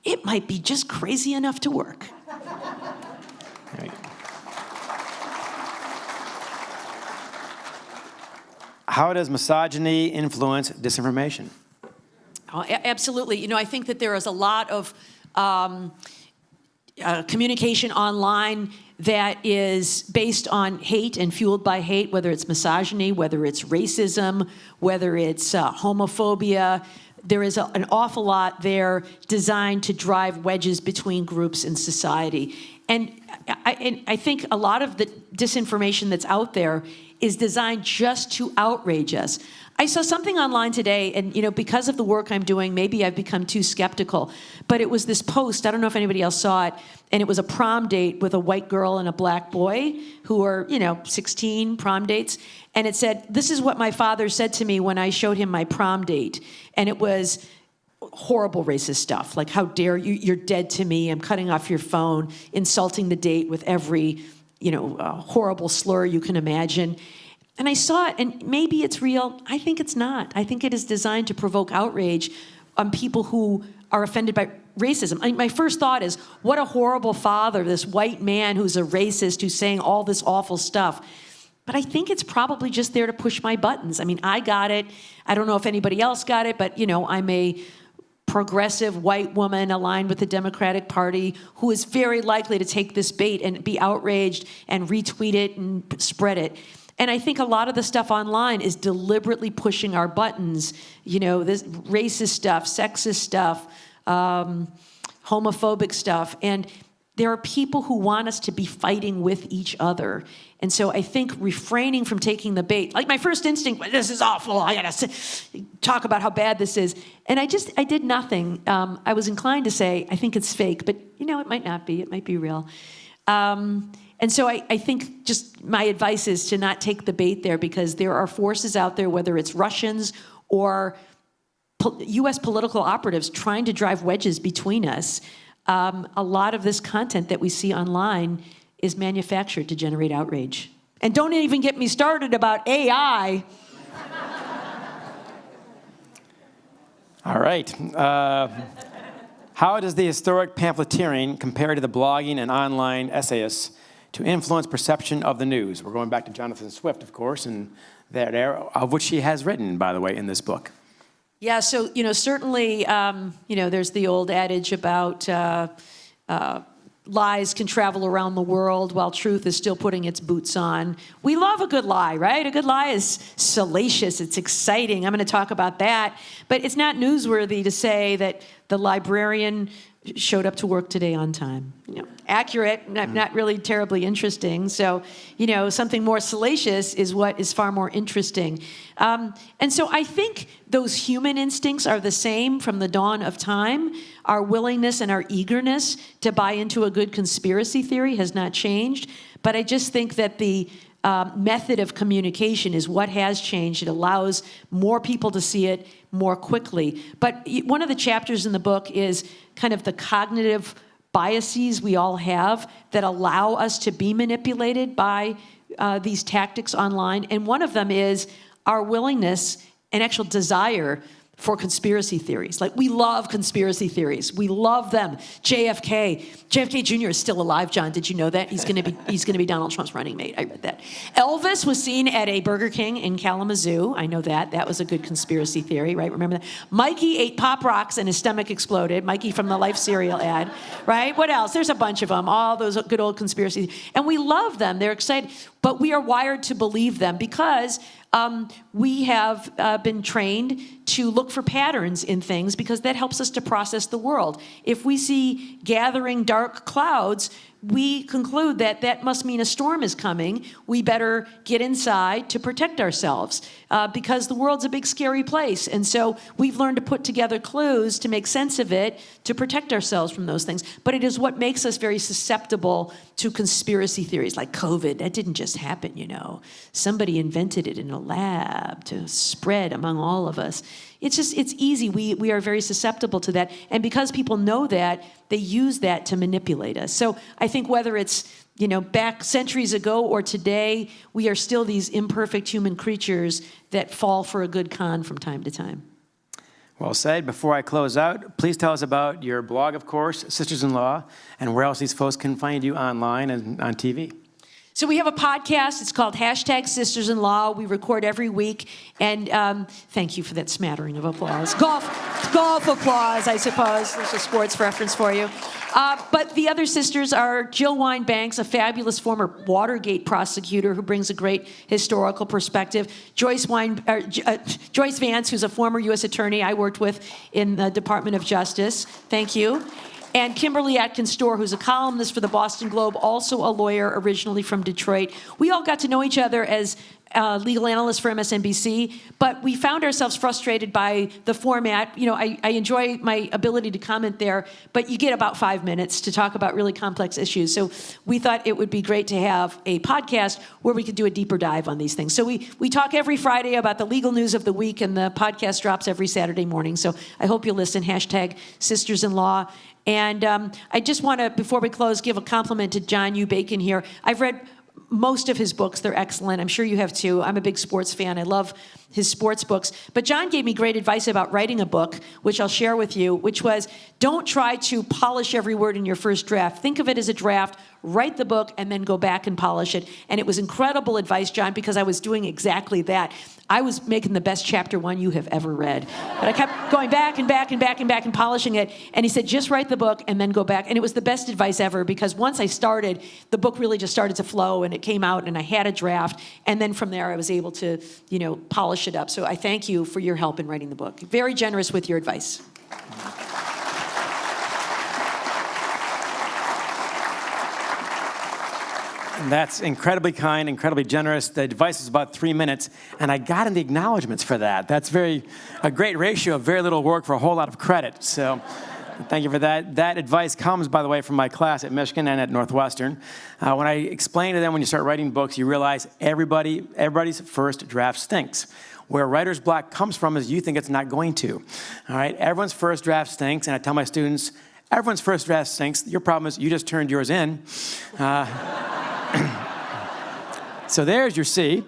it might be just crazy enough to work. Right. How does misogyny influence disinformation? Oh, absolutely. I think that there is a lot of communication online that is based on hate and fueled by hate, whether it's misogyny, whether it's racism, whether it's homophobia. There is an awful lot there designed to drive wedges between groups in society. And I think a lot of the disinformation that's out there is designed just to outrage us. I saw something online today, and because of the work I'm doing, maybe I've become too skeptical, but it was this post, I don't know if anybody else saw it, and it was a prom date with a white girl and a black boy who are, 16 prom dates, and it said, "This is what my father said to me when I showed him my prom date," and it was horrible racist stuff, like, "How dare you, you're dead to me, I'm cutting off your phone," insulting the date with every, horrible slur you can imagine. And I saw it, and maybe it's real. I think it's not. I think it is designed to provoke outrage on people who are offended by racism. My first thought is, what a horrible father, this white man who's a racist, who's saying all this awful stuff. But I think it's probably just there to push my buttons. I mean, I got it. I don't know if anybody else got it, but, I'm a progressive white woman aligned with the Democratic Party who is very likely to take this bait and be outraged and retweet it and spread it. And I think a lot of the stuff online is deliberately pushing our buttons, this racist stuff, sexist stuff, homophobic stuff. And there are people who want us to be fighting with each other. And so I think refraining from taking the bait, like my first instinct was, this is awful, I gotta talk about how bad this is. And I did nothing. I was inclined to say, I think it's fake, but it might not be, it might be real. And so I think just my advice is to not take the bait there because there are forces out there, whether it's Russians or U.S. political operatives trying to drive wedges between us. A lot of this content that we see online is manufactured to generate outrage. And don't even get me started about AI. All right. How does the historic pamphleteering compare to the blogging and online essayists to influence perception of the news? We're going back to Jonathan Swift, of course, and that era, of which he has written, by the way, in this book. Yeah, so, certainly, there's the old adage about lies can travel around the world while truth is still putting its boots on. We love a good lie, right? A good lie is salacious. It's exciting. I'm going to talk about that. But it's not newsworthy to say that the librarian showed up to work today on time. Accurate, not really terribly interesting. So, something more salacious is what is far more interesting. And so I think those human instincts are the same from the dawn of time. Our willingness and our eagerness to buy into a good conspiracy theory has not changed. But I just think that the method of communication is what has changed. It allows more people to see it more quickly. But one of the chapters in the book is kind of the cognitive biases we all have that allow us to be manipulated by these tactics online. And one of them is our willingness and actual desire for conspiracy theories. Like, we love conspiracy theories. We love them. JFK Jr. is still alive, John. Did you know that? He's gonna be Donald Trump's running mate. I read that. Elvis was seen at a Burger King in Kalamazoo. I know that. That was a good conspiracy theory, right? Remember that? Mikey ate Pop Rocks and his stomach exploded. Mikey from the Life cereal ad, right? What else? There's a bunch of them. All those good old conspiracies. And we love them. They're exciting. But we are wired to believe them because we have been trained to look for patterns in things because that helps us to process the world. If we see gathering dark clouds, we conclude that that must mean a storm is coming. We better get inside to protect ourselves because the world's a big, scary place. And so we've learned to put together clues to make sense of it, to protect ourselves from those things. But it is what makes us very susceptible to conspiracy theories like COVID. That didn't just happen, you know. Somebody invented it in a lab to spread among all of us. It's easy. We are very susceptible to that. And because people know that, they use that to manipulate us. So I think whether it's, you know, back centuries ago or today, we are still these imperfect human creatures that fall for a good con from time to time. Well said. Before I close out, please tell us about your blog, of course, Sisters-in-Law, and where else these folks can find you online and on TV. So we have a podcast. It's called #Sisters-in-Law. We record every week. And thank you for that smattering of applause. Golf applause, I suppose. There's a sports reference for you. But the other sisters are Jill Wine-Banks, a fabulous former Watergate prosecutor who brings a great historical perspective. Joyce Vance, who's a former U.S. Attorney I worked with in the Department of Justice. Thank you. And Kimberly Atkins-Storr, who's a columnist for the Boston Globe, also a lawyer originally from Detroit. We all got to know each other as legal analysts for MSNBC, but we found ourselves frustrated by the format. You know, I enjoy my ability to comment there, but you get about 5 minutes to talk about really complex issues. So we thought it would be great to have a podcast where we could do a deeper dive on these things. So we talk every Friday about the legal news of the week, and the podcast drops every Saturday morning. So I hope you'll listen. #Sisters-in-Law. And I just want to, before we close, give a compliment to John U. Bacon here. I've read most of his books. They're excellent. I'm sure you have too. I'm a big sports fan. I love his sports books. But John gave me great advice about writing a book, which I'll share with you, which was, don't try to polish every word in your first draft. Think of it as a draft. Write the book and then go back and polish it. And it was incredible advice, John, because I was doing exactly that. I was making the best chapter 1 you have ever read. But I kept going back and back and back and back and polishing it. And he said, just write the book and then go back. And it was the best advice ever, because once I started, the book really just started to flow, and it came out and I had a draft. And then from there, I was able to, you know, polish it up. So I thank you for your help in writing the book. Very generous with your advice. That's incredibly kind, incredibly generous. The advice is about 3 minutes, and I got in the acknowledgments for that. That's a great ratio of very little work for a whole lot of credit. So thank you for that. That advice comes, by the way, from my class at Michigan and at Northwestern. When I explain to them, when you start writing books, you realize everybody's first draft stinks. Where writer's block comes from is you think it's not going to. All right, everyone's first draft stinks, and I tell my students, everyone's first draft stinks. Your problem is you just turned yours in. So there's your C.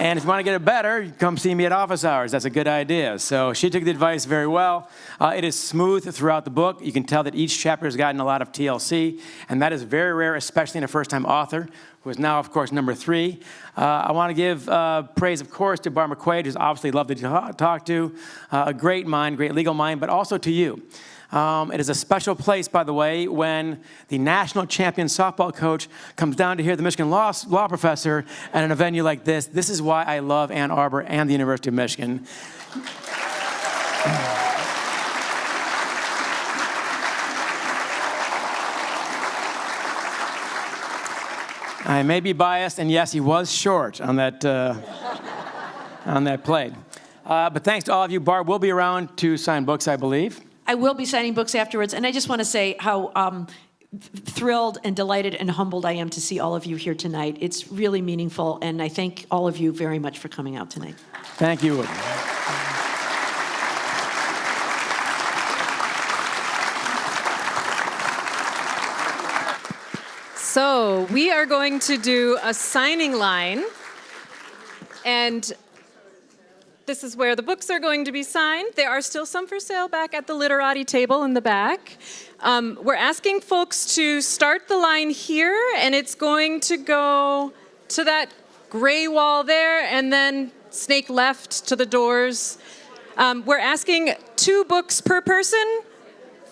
And if you want to get it better, come see me at office hours. That's a good idea. So she took the advice very well. It is smooth throughout the book. You can tell that each chapter has gotten a lot of TLC, and that is very rare, especially in a first-time author, who is now, of course, number 3. I want to give praise, of course, to Barbara McQuade, who's obviously lovely to talk to, a great mind, great legal mind, but also to you. It is a special place, by the way, when the national champion softball coach comes down to hear the Michigan law professor at a venue like this. This is why I love Ann Arbor and the University of Michigan. I may be biased, and yes, he was short on that play. But thanks to all of you. Barb will be around to sign books, I believe. I will be signing books afterwards, and I just want to say how thrilled and delighted and humbled I am to see all of you here tonight. It's really meaningful, and I thank all of you very much for coming out tonight. Thank you. So we are going to do a signing line, and this is where the books are going to be signed. There are still some for sale back at the literati table in the back. We're asking folks to start the line here, and it's going to go to that gray wall there, and then snake left to the doors. We're asking 2 books per person,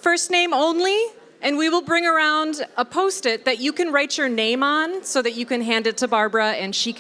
first name only. And we will bring around a Post-it that you can write your name on so that you can hand it to Barbara and she can